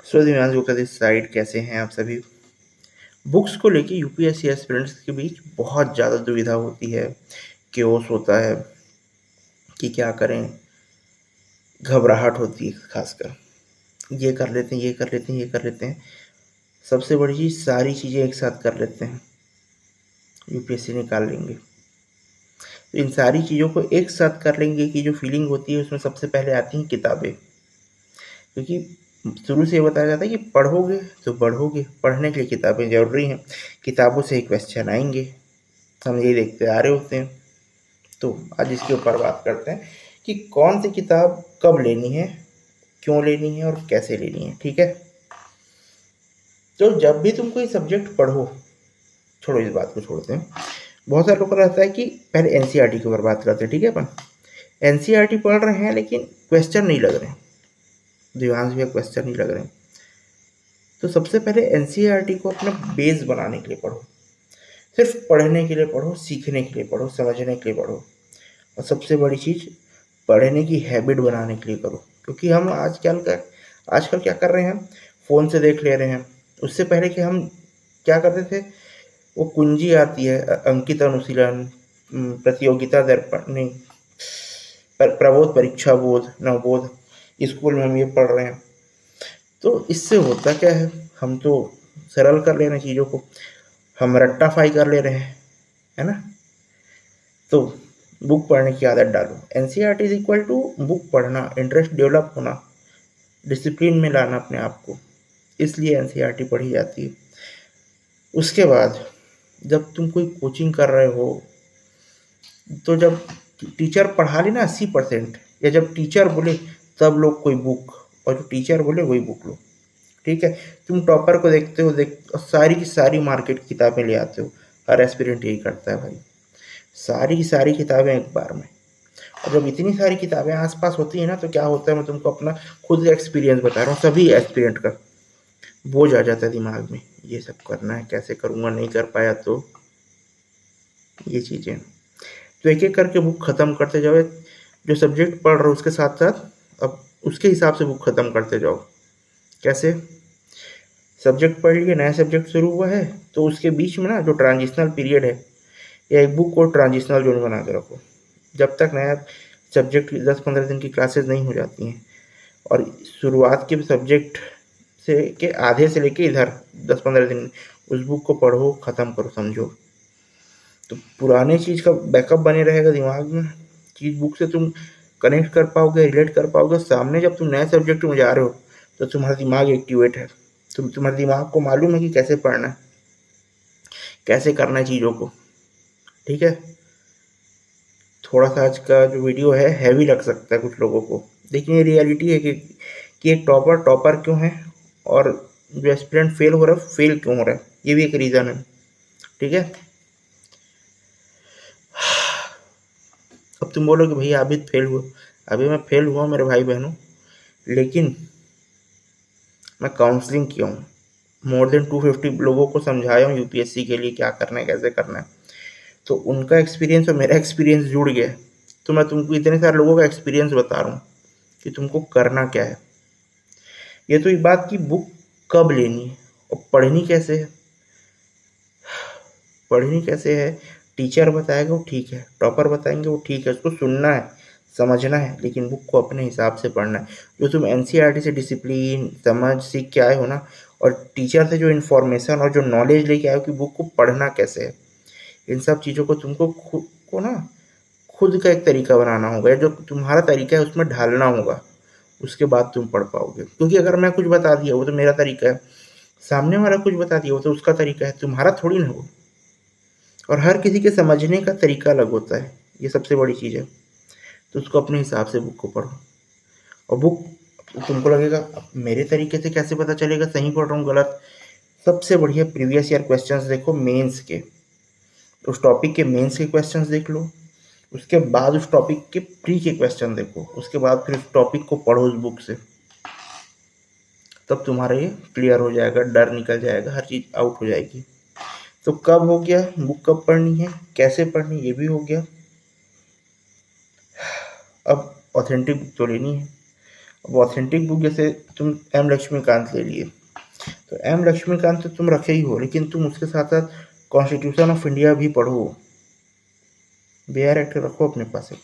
So Divyansh book this side, कैसे हैं आप सभी। बुक्स को लेके यूपीएससी एस्पिरेंट्स के बीच बहुत ज़्यादा दुविधा होती है, केओस होता है कि क्या करें, घबराहट होती है। खासकर ये कर लेते हैं, ये कर लेते हैं, ये कर लेते हैं। सबसे बड़ी चीज़, सारी चीज़ें एक साथ कर लेते हैं, यूपीएससी निकाल लेंगे। तो इन सारी चीज़ों को एक साथ कर लेंगे की जो फीलिंग होती है, उसमें सबसे पहले आती हैं किताबें। क्योंकि शुरू से ये बताया जाता है कि पढ़ोगे तो बढ़ोगे, पढ़ने के लिए किताबें ज़रूरी हैं, किताबों से ही क्वेश्चन आएंगे, हम यही देखते आ रहे होते हैं। तो आज इसके ऊपर बात करते हैं कि कौन सी किताब कब लेनी है, क्यों लेनी है और कैसे लेनी है। ठीक है, तो जब भी तुम कोई सब्जेक्ट पढ़ो, छोड़ो इस बात को छोड़ते हैं। बहुत सारे लोग को रहता है कि पहले एनसीईआरटी के ऊपर बात करते हैं। ठीक है, अपन एनसीईआरटी पढ़ रहे हैं लेकिन क्वेश्चन नहीं लग रहे, दिव्यांश भी क्वेश्चन नहीं लग रहे। तो सबसे पहले एनसीईआरटी को अपना बेस बनाने के लिए पढ़ो, सिर्फ पढ़ने के लिए पढ़ो, सीखने के लिए पढ़ो, समझने के लिए पढ़ो। और सबसे बड़ी चीज़, पढ़ने की हैबिट बनाने के लिए करो। क्योंकि हम आजकल क्या कर रहे हैं, फ़ोन से देख ले रहे हैं। उससे पहले कि हम क्या करते थे, वो कुंजी आती है, अंकित अनुशीलन, प्रतियोगिता दर्पण नहीं, प्रबोध, परीक्षा बोध, नवबोध, स्कूल में हम ये पढ़ रहे हैं। तो इससे होता क्या है, हम तो सरल कर ले रहे हैं चीज़ों को, हम रट्टाफाई कर ले रहे हैं, है ना। तो बुक पढ़ने की आदत डालो। NCERT is equal to book पढ़ना, इंटरेस्ट डेवलप होना, डिसिप्लिन में लाना अपने आप को, इसलिए एनसीईआरटी पढ़ी जाती है। उसके बाद जब तुम कोई कोचिंग कर रहे हो, तो जब टीचर पढ़ा लेना 80%, या जब टीचर बोले तब लोग कोई बुक, और जो टीचर बोले वही बुक लो। ठीक है, तुम टॉपर को देखते हो, सारी की सारी मार्केट की किताबें ले आते हो। हर एस्पिरेंट यही करता है भाई, सारी की सारी किताबें एक बार में। और जब इतनी सारी किताबें आसपास होती है ना, तो क्या होता है, मैं तुमको अपना खुद एक्सपीरियंस बता रहा हूँ, सभी एस्पिरेंट का बोझ आ जाता है दिमाग में, ये सब करना है, कैसे करूँगा, नहीं कर पाया तो ये चीज़ें। तो एक एक करके बुक ख़त्म करते जाओ, जो सब्जेक्ट पढ़ रहे हो उसके साथ साथ अब उसके हिसाब से बुक ख़त्म करते जाओ। कैसे, सब्जेक्ट पढ़ लिए, नया सब्जेक्ट शुरू हुआ है, तो उसके बीच में ना जो ट्रांजिशनल पीरियड है, या एक बुक को ट्रांजिशनल जोन बना के रखो। जब तक नया सब्जेक्ट 10-15 दिन की क्लासेस नहीं हो जाती हैं, और शुरुआत के सब्जेक्ट से के आधे से लेके इधर 10-15 दिन उस बुक को पढ़ो, ख़त्म करो, समझो। तो पुराने चीज़ का बैकअप बने रहेगा दिमाग में, चीज़ बुक से तुम कनेक्ट कर पाओगे, रिलेट कर पाओगे। सामने जब तुम नए सब्जेक्ट में जा रहे हो, तो तुम्हारा दिमाग एक्टिवेट है, तुम्हारे दिमाग को मालूम है कि कैसे पढ़ना है, कैसे करना है चीज़ों को। ठीक है, थोड़ा सा आज का जो वीडियो है हैवी लग सकता है कुछ लोगों को, लेकिन ये रियलिटी है कि एक टॉपर टॉपर क्यों है, और जो एस्पिरेंट फेल हो रहा है फेल क्यों हो रहा है, ये भी एक रीज़न है। ठीक है, अब तुम बोलोगे भैया अभी फेल हुआ, अभी मैं फेल हुआ मेरे भाई बहनों, लेकिन मैं काउंसलिंग किया हूँ, मोर देन 250 लोगों को समझाया हूँ यूपीएससी के लिए क्या करना है, कैसे करना है। तो उनका एक्सपीरियंस और मेरा एक्सपीरियंस जुड़ गया है। तो मैं तुमको इतने सारे लोगों का एक्सपीरियंस बता रहा हूँ कि तुमको करना क्या है। ये तो एक बात की बुक कब लेनी है, और पढ़नी कैसे है। पढ़नी कैसे है, टीचर बताएगा वो ठीक है, टॉपर बताएंगे वो ठीक है, उसको सुनना है, समझना है, लेकिन बुक को अपने हिसाब से पढ़ना है। जो तुम एनसीईआरटी से डिसिप्लिन समझ सीख के आए हो ना, और टीचर से जो इन्फॉर्मेशन और जो नॉलेज लेके आए हो कि बुक को पढ़ना कैसे है, इन सब चीज़ों को तुमको खुद को ना, खुद का एक तरीका बनाना होगा, जो तुम्हारा तरीका है उसमें ढालना होगा, उसके बाद तुम पढ़ पाओगे। क्योंकि अगर मैं कुछ बता दिया वो तो मेरा तरीका है, सामने वाला कुछ बता दिया वो तो उसका तरीका है, तुम्हारा थोड़ी ना हो। और हर किसी के समझने का तरीका अलग होता है, ये सबसे बड़ी चीज़ है। तो उसको अपने हिसाब से बुक को पढ़ो। और बुक तुमको लगेगा अब मेरे तरीके से कैसे पता चलेगा सही पढ़ रहा हूँ गलत, सबसे बढ़िया प्रीवियस ईयर क्वेश्चंस देखो, मेंस के, उस टॉपिक के मेंस के क्वेश्चंस देख लो, उसके बाद उस टॉपिक के प्री के क्वेश्चन देखो, उसके बाद फिर उस टॉपिक को पढ़ो उस बुक से, तब तुम्हारा ये क्लियर हो जाएगा, डर निकल जाएगा, हर चीज़ आउट हो जाएगी। तो कब हो गया, बुक कब पढ़नी है, कैसे पढ़नी, ये भी हो गया। अब ऑथेंटिक बुक तो लेनी है, अब ऑथेंटिक बुक जैसे तुम एम लक्ष्मीकांत ले लिए, तो एम लक्ष्मीकांत तो तुम रखे ही हो, लेकिन तुम उसके साथ साथ कॉन्स्टिट्यूशन ऑफ इंडिया भी पढ़ो, BR एक्ट रखो अपने पास एक।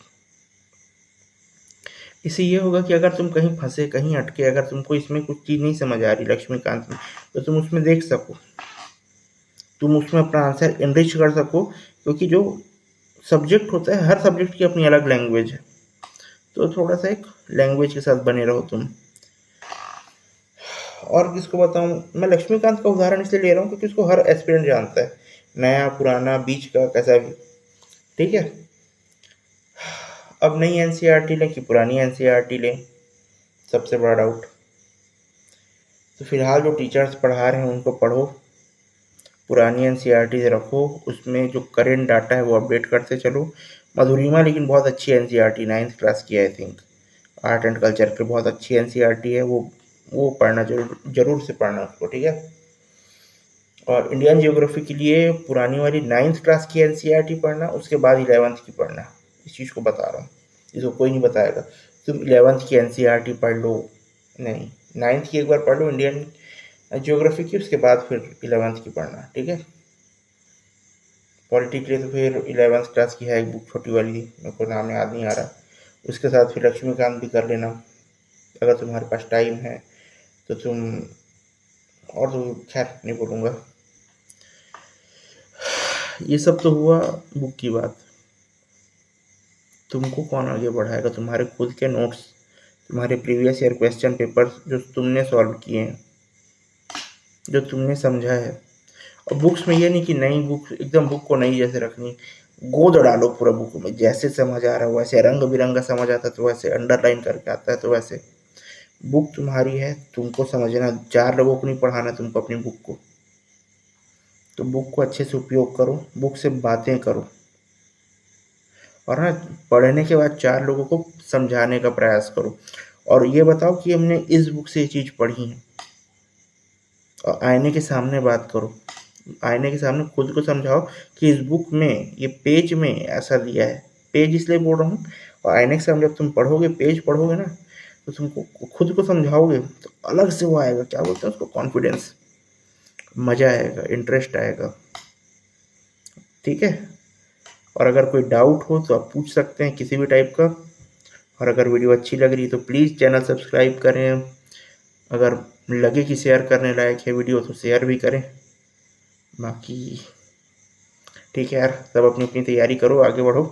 इससे ये होगा कि अगर तुम कहीं फंसे, कहीं अटके, अगर तुमको इसमें कुछ चीज़ नहीं समझ आ रही लक्ष्मीकांत में, तो तुम उसमें देख सको, तुम उसमें अपना आंसर एनरिच कर सको, क्योंकि जो सब्जेक्ट होता है, हर सब्जेक्ट की अपनी अलग लैंग्वेज है, तो थोड़ा सा एक लैंग्वेज के साथ बने रहो तुम। और किसको बताऊं, मैं लक्ष्मीकांत का उदाहरण इसलिए ले रहा हूँ क्योंकि उसको हर एस्पिरेंट जानता है, नया पुराना बीच का कैसा भी, ठीक है। अब नई एनसीईआरटी लें कि पुरानी एनसीईआरटी लें, सबसे बड़ा डाउट। तो फिलहाल जो टीचर्स पढ़ा रहे हैं उनको पढ़ो, पुरानी एनसीईआरटी से रखो, उसमें जो करेंट डाटा है वो अपडेट करते चलो। मधुरिमा लेकिन बहुत अच्छी एनसीईआरटी, 9th क्लास की I think, art and culture की बहुत अच्छी एनसीईआरटी है, वो पढ़ना जरूर से पढ़ना उसको, ठीक है। और इंडियन ज्योग्राफी के लिए पुरानी वाली 9th क्लास की एनसीईआरटी पढ़ना, उसके बाद 11th की पढ़ना, इस चीज़ को बता रहा हूँ, इसको कोई नहीं बताएगा। तुम 11th की एनसीईआरटी पढ़ लो, नहीं 9th की एक बार पढ़ लो इंडियन ज्योग्राफी की, उसके बाद फिर 11th की पढ़ना, ठीक है। पॉलिटी के लिए तो फिर 11th क्लास की है एक बुक छोटी वाली, मेरे को नाम याद नहीं आ रहा, उसके साथ फिर लक्ष्मीकांत भी कर लेना अगर तुम्हारे पास टाइम है तो तुम, और तो खैर नहीं बोलूँगा। ये सब तो हुआ बुक की बात। तुमको कौन आगे बढ़ाएगा? तुम्हारे खुद के नोट्स, तुम्हारे प्रीवियस ईयर क्वेश्चन पेपर जो तुमने सॉल्व किए हैं, जो तुमने समझा है। और बुक्स में ये नहीं कि नई बुक एकदम बुक को नई जैसे रखनी, गोद डालो पूरा बुक में, जैसे समझ आ रहा है वैसे, रंग बिरंगा समझ आता है तो वैसे, अंडरलाइन करके आता है तो वैसे। बुक तुम्हारी है, तुमको समझना, 4 लोगों को नहीं पढ़ाना तुमको अपनी बुक को, तो बुक को अच्छे से उपयोग करो, बुक से बातें करो, और ना पढ़ने के बाद 4 लोगों को समझाने का प्रयास करो, और ये बताओ कि हमने इस बुक से ये चीज़ पढ़ी है, और आईने के सामने बात करो, आईने के सामने खुद को समझाओ कि इस बुक में ये पेज में ऐसा दिया है, पेज इसलिए बोल रहा हूँ, और आईने के सामने जब तुम पढ़ोगे, पेज पढ़ोगे ना, तो तुमको खुद को समझाओगे तो अलग से वो आएगा, क्या बोलते हैं उसको, कॉन्फिडेंस, मज़ा आएगा, इंटरेस्ट आएगा, ठीक है। और अगर कोई डाउट हो तो आप पूछ सकते हैं किसी भी टाइप का, और अगर वीडियो अच्छी लग रही है तो प्लीज़ चैनल सब्सक्राइब करें, अगर लगे कि शेयर करने लायक है वीडियो तो शेयर भी करें। बाकी ठीक है यार, सब अपनी अपनी तैयारी करो, आगे बढ़ो।